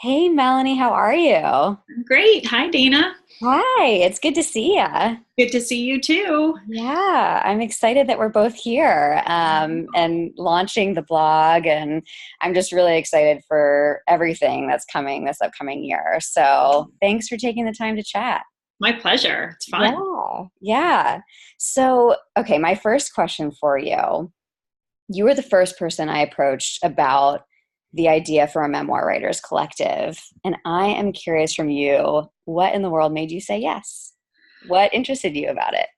Hey, Melanie, how are you? Great. Hi, Dana. Hi, it's good to see ya. Good to see you too. Yeah, I'm excited that we're both here and launching the blog, and I'm just really excited for everything that's coming this upcoming year. So, thanks for taking the time to chat. My pleasure. It's fun. Yeah, yeah. So, okay, my first question for you. You were the first person I approached about the idea for a memoir writers collective. And I am curious from you, what in the world made you say yes? What interested you about it?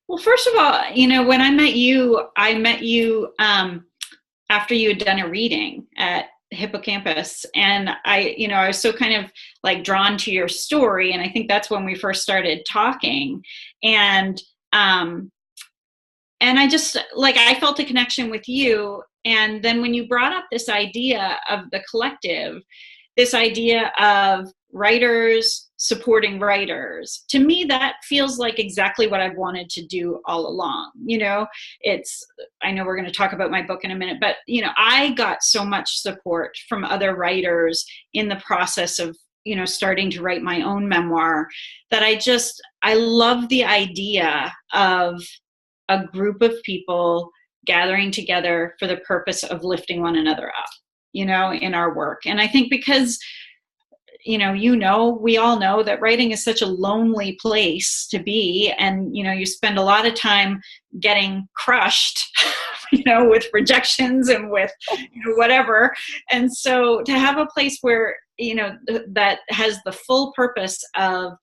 Well, first of all, when I met you after you had done a reading at Hippocampus. And I was so kind of like drawn to your story. And I think that's when we first started talking. And, um, and I just like, I felt a connection with you. And then when you brought up this idea of the collective, this idea of writers supporting writers, to me that feels like exactly what I've wanted to do all along. It's, I know we're going to talk about my book in a minute, but I got so much support from other writers in the process of starting to write my own memoir, that I love the idea of a group of people gathering together for the purpose of lifting one another up, in our work. And I think because, we all know that writing is such a lonely place to be. And, you spend a lot of time getting crushed, with rejections and with, whatever. And so to have a place where, that has the full purpose of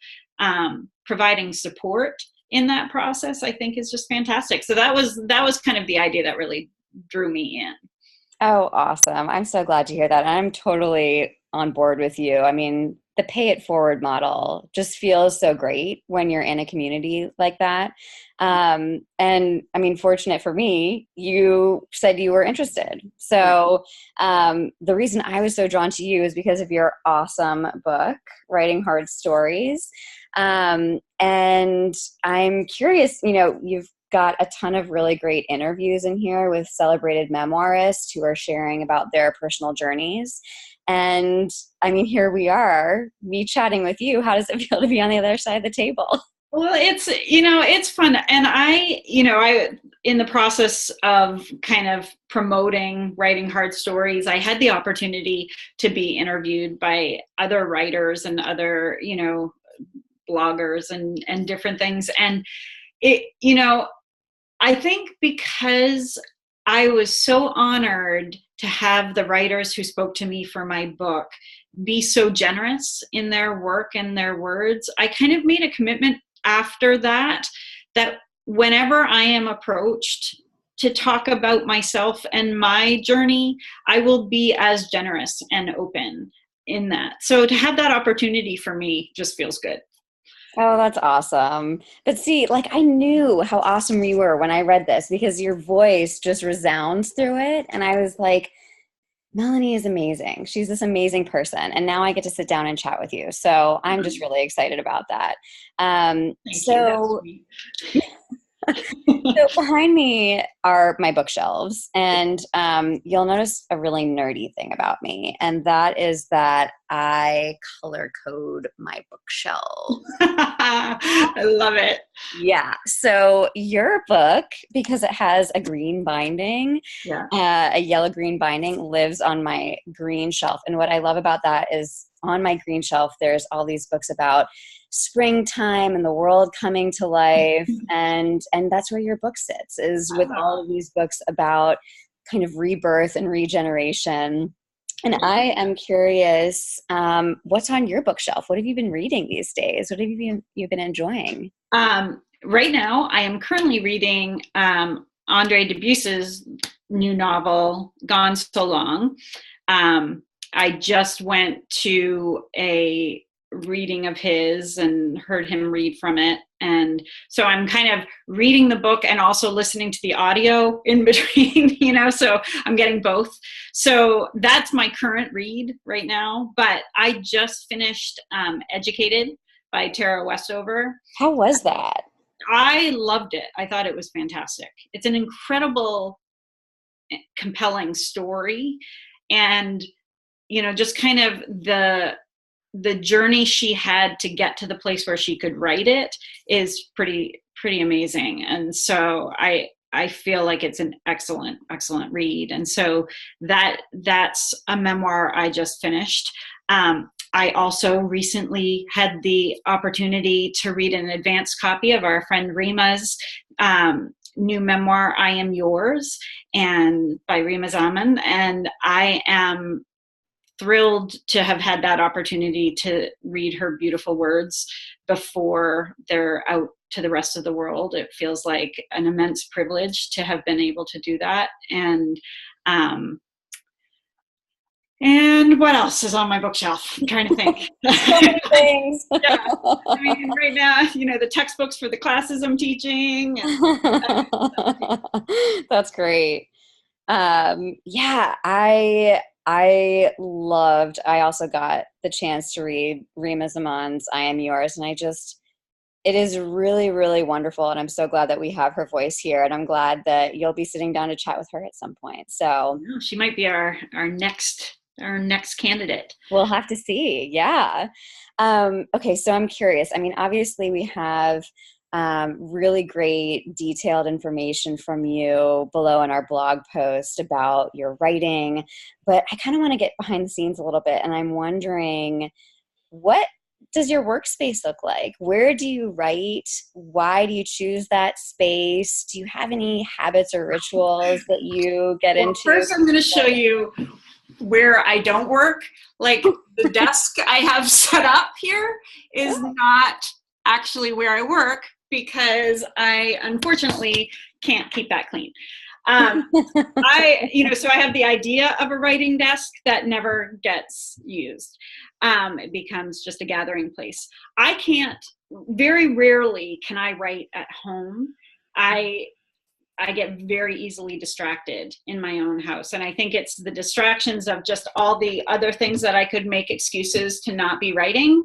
providing support in that process, I think is just fantastic. So that was kind of the idea that really drew me in. Oh, awesome. I'm so glad to hear that. I'm totally on board with you. I mean, the pay it forward model just feels so great when you're in a community like that. And I mean, fortunate for me, you said you were interested. Right. So the reason I was so drawn to you is because of your awesome book, Writing Hard Stories. And I'm curious, you've got a ton of really great interviews in here with celebrated memoirists who are sharing about their personal journeys. And I mean, here we are, me chatting with you. How does it feel to be on the other side of the table? Well, it's fun. And I in the process of kind of promoting Writing Hard Stories, I had the opportunity to be interviewed by other writers and other, bloggers and different things. And it, I think because I was so honored to have the writers who spoke to me for my book be so generous in their work and their words, I kind of made a commitment after that, that whenever I am approached to talk about myself and my journey, I will be as generous and open in that. So to have that opportunity for me just feels good. Oh, that's awesome. But see, like I knew how awesome you were when I read this because your voice just resounds through it. And I was like, Melanie is amazing. She's this amazing person. And now I get to sit down and chat with you. So I'm just really excited about that. Um, Thank you. That's so sweet. So behind me are my bookshelves, and you'll notice a really nerdy thing about me, and that is that I color code my bookshelves. I love it. Yeah. So your book, because it has a green binding, Yeah. a yellow green binding, lives on my green shelf. And what I love about that is on my green shelf, there's all these books about springtime and the world coming to life. And that's where your book sits, is with all of these books about kind of rebirth and regeneration. And I am curious, what's on your bookshelf? What have you been reading these days? What have you've been enjoying? Right now, I am currently reading Andre Dubus's new novel, Gone So Long. I just went to a reading of his and heard him read from it. And so I'm kind of reading the book and also listening to the audio in between, so I'm getting both. So that's my current read right now. But I just finished Educated by Tara Westover. How was that? I loved it. I thought it was fantastic. It's an incredible, compelling story. And just kind of the journey she had to get to the place where she could write it is pretty amazing. And so I feel like it's an excellent read. And so that's a memoir I just finished. I also recently had the opportunity to read an advanced copy of our friend Rima's new memoir, I Am Yours, and by Rima Zaman. And I am thrilled to have had that opportunity to read her beautiful words before they're out to the rest of the world. It feels like an immense privilege to have been able to do that. And what else is on my bookshelf? I'm trying to think. So many things. Yeah. I mean, right now, the textbooks for the classes I'm teaching. That's great. Yeah, I also got the chance to read Rima Zaman's I Am Yours, and it is really, really wonderful. And I'm so glad that we have her voice here. And I'm glad that you'll be sitting down to chat with her at some point. So she might be our next candidate. We'll have to see. Yeah. Okay. So I'm curious. I mean, obviously we have really great detailed information from you below in our blog post about your writing, but I kind of want to get behind the scenes a little bit. And I'm wondering, what does your workspace look like? Where do you write? Why do you choose that space? Do you have any habits or rituals that you get into? First, I'm going to show you where I don't work. Like the desk I have set up here is not actually where I work, because I unfortunately can't keep that clean. So I have the idea of a writing desk that never gets used. It becomes just a gathering place. Very rarely can I write at home. I get very easily distracted in my own house. And I think it's the distractions of just all the other things that I could make excuses to not be writing.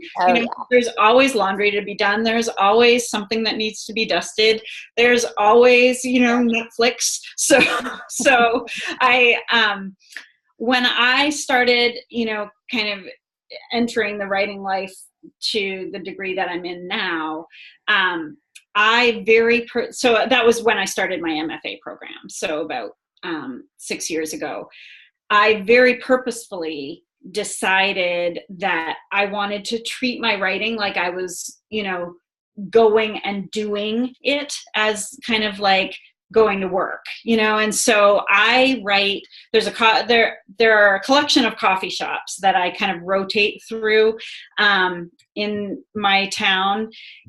There's always laundry to be done. There's always something that needs to be dusted. There's always, Netflix. So when I started, kind of entering the writing life to the degree that I'm in now, so that was when I started my MFA program. So about 6 years ago, I very purposefully decided that I wanted to treat my writing like I was, going and doing it as kind of like going to work, and so I write. There are a collection of coffee shops that I kind of rotate through in my town,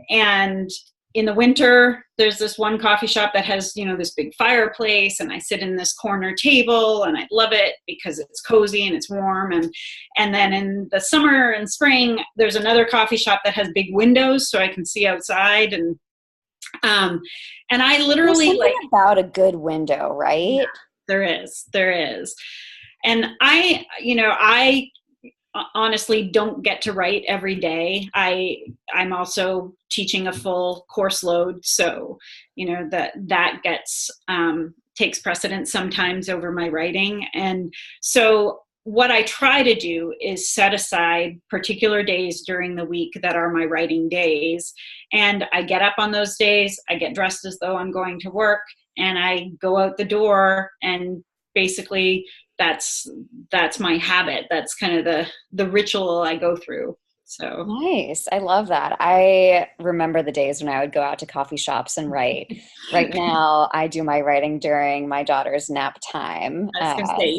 and in the winter, there's this one coffee shop that has, this big fireplace, and I sit in this corner table, and I love it because it's cozy and it's warm. And then in the summer and spring, there's another coffee shop that has big windows so I can see outside. And I literally about a good window, right? Yeah, there is. And I honestly don't get to write every day. I'm also teaching a full course load. So, that gets, takes precedence sometimes over my writing. And so what I try to do is set aside particular days during the week that are my writing days. And I get up on those days, I get dressed as though I'm going to work, and I go out the door, and basically that's my habit. That's kind of the ritual I go through. So nice. I love that. I remember the days when I would go out to coffee shops and write. Right now, I do my writing during my daughter's nap time. I was going to say,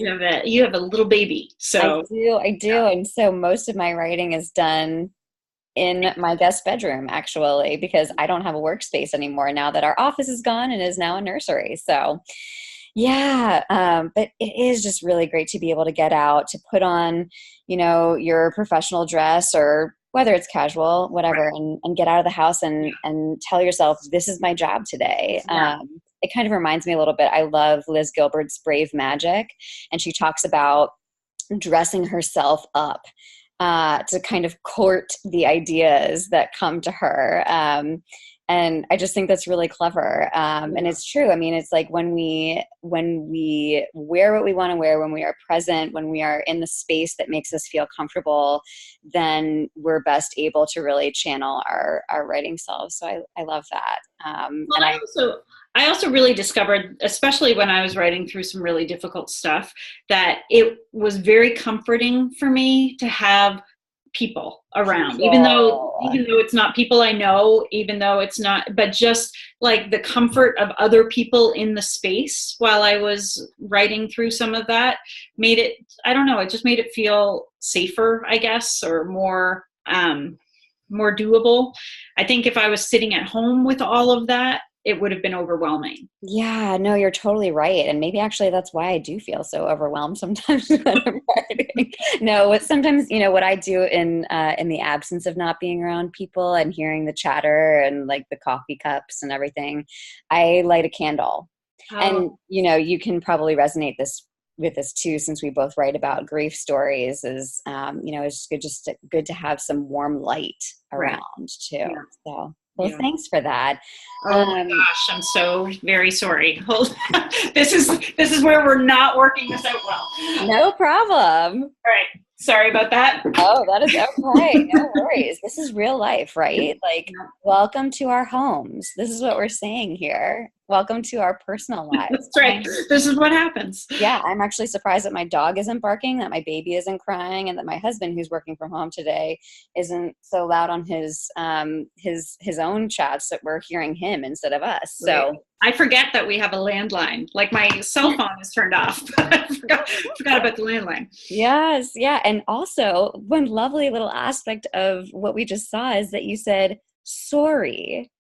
you have a little baby. So I do. Yeah. And so most of my writing is done in my guest bedroom, actually, because I don't have a workspace anymore now that our office is gone and is now a nursery. So yeah, but it is just really great to be able to get out, to put on, your professional dress, or whether it's casual, whatever, and get out of the house and tell yourself, this is my job today. Yeah. It kind of reminds me a little bit. I love Liz Gilbert's Brave Magic, and she talks about dressing herself up to kind of court the ideas that come to her. And I just think that's really clever. And it's true. I mean, it's like when we wear what we want to wear, when we are present, when we are in the space that makes us feel comfortable, then we're best able to really channel our writing selves. So I love that. Well, I also really discovered, especially when I was writing through some really difficult stuff, that it was very comforting for me to have people around, even though it's not people I know, even though it's not, but just like the comfort of other people in the space while I was writing through some of that made it, I don't know, it just made it feel safer, I guess, or more doable. I think if I was sitting at home with all of that, it would have been overwhelming. Yeah, no, you're totally right. And maybe actually that's why I do feel so overwhelmed sometimes when I'm writing. No, sometimes, what I do in the absence of not being around people and hearing the chatter and like the coffee cups and everything, I light a candle. Oh. And, you can probably resonate with this too, since we both write about grief stories, is, it's good to have some warm light around too. Yeah. So. Well, thanks for that. Oh my gosh, I'm so very sorry. This is where we're not working this out well. No problem. All right. Sorry about that. Oh, that is okay. No worries. This is real life, right? Like, welcome to our homes. This is what we're saying here. Welcome to our personal lives. That's right. This is what happens. Yeah, I'm actually surprised that my dog isn't barking, that my baby isn't crying, and that my husband, who's working from home today, isn't so loud on his own chats that we're hearing him instead of us. So right. I forget that we have a landline. Like my cell phone is turned off. I forgot about the landline. Yes, yeah. And also, one lovely little aspect of what we just saw is that you said, sorry,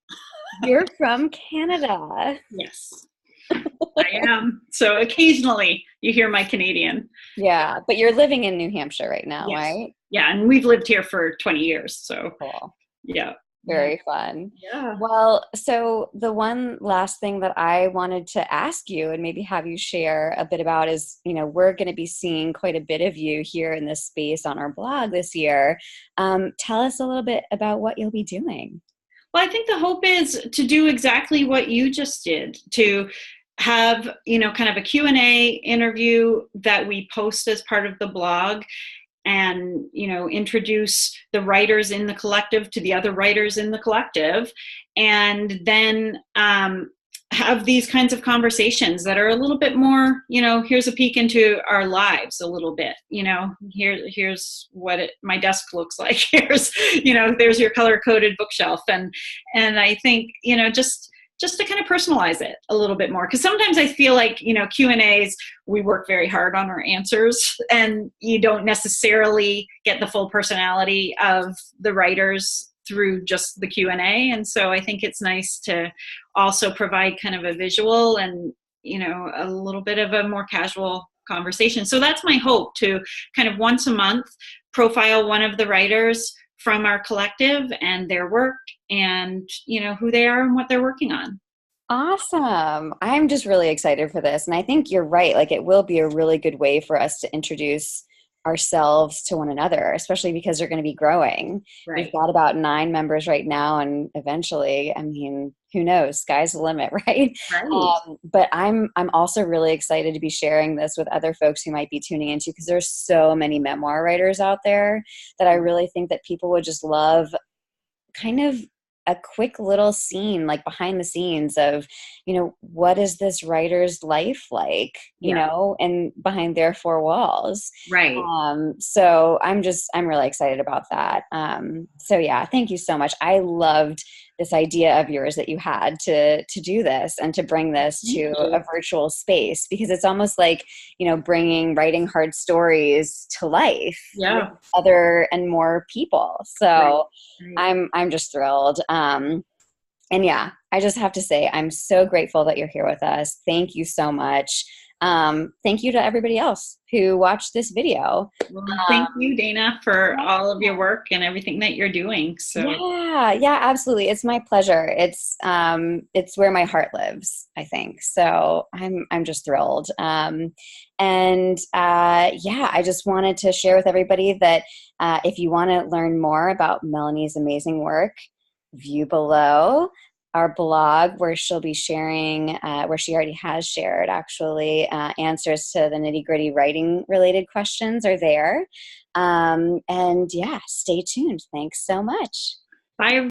you're from Canada. Yes, I am. So occasionally you hear my Canadian. Yeah, but you're living in New Hampshire right now, yes. Right? Yeah, and we've lived here for 20 years. So cool. Yeah. Very fun. Yeah. Well, so the one last thing that I wanted to ask you and maybe have you share a bit about is, we're going to be seeing quite a bit of you here in this space on our blog this year. Tell us a little bit about what you'll be doing. Well, I think the hope is to do exactly what you just did, to have, kind of a Q&A interview that we post as part of the blog, and introduce the writers in the collective to the other writers in the collective, and then have these kinds of conversations that are a little bit more, here's a peek into our lives a little bit, here's what my desk looks like, here's there's your color-coded bookshelf, and I think just to kind of personalize it a little bit more. Because sometimes I feel like, Q&As, we work very hard on our answers and you don't necessarily get the full personality of the writers through just the Q&A. And so I think it's nice to also provide kind of a visual and, a little bit of a more casual conversation. So that's my hope, to kind of once a month profile one of the writers from our collective and their work and, who they are and what they're working on. Awesome. I'm just really excited for this. And I think you're right. Like, it will be a really good way for us to introduce ourselves to one another, especially because they're going to be growing. Right. We've got about 9 members right now. And eventually, I mean, who knows? Sky's the limit, right? Right. But I'm also really excited to be sharing this with other folks who might be tuning into, because there's so many memoir writers out there that I really think that people would just love kind of a quick little scene, like behind the scenes of, what is this writer's life like, and behind their 4 walls. Right. So I'm really excited about that. So yeah, thank you so much. I loved this idea of yours that you had to do this and to bring this to a virtual space, because it's almost like, bringing writing hard stories to life with other and more people. So right. I'm just thrilled. And yeah, I just have to say, I'm so grateful that you're here with us. Thank you so much. Thank you to everybody else who watched this video. Well, thank you, Dana, for all of your work and everything that you're doing. So yeah, absolutely. It's my pleasure. It's where my heart lives, I think. So I'm just thrilled. I just wanted to share with everybody that if you want to learn more about Melanie's amazing work, view below. our blog, where she'll be sharing, where she already has shared actually, answers to the nitty-gritty writing related questions are there. And yeah, stay tuned. Thanks so much. Bye.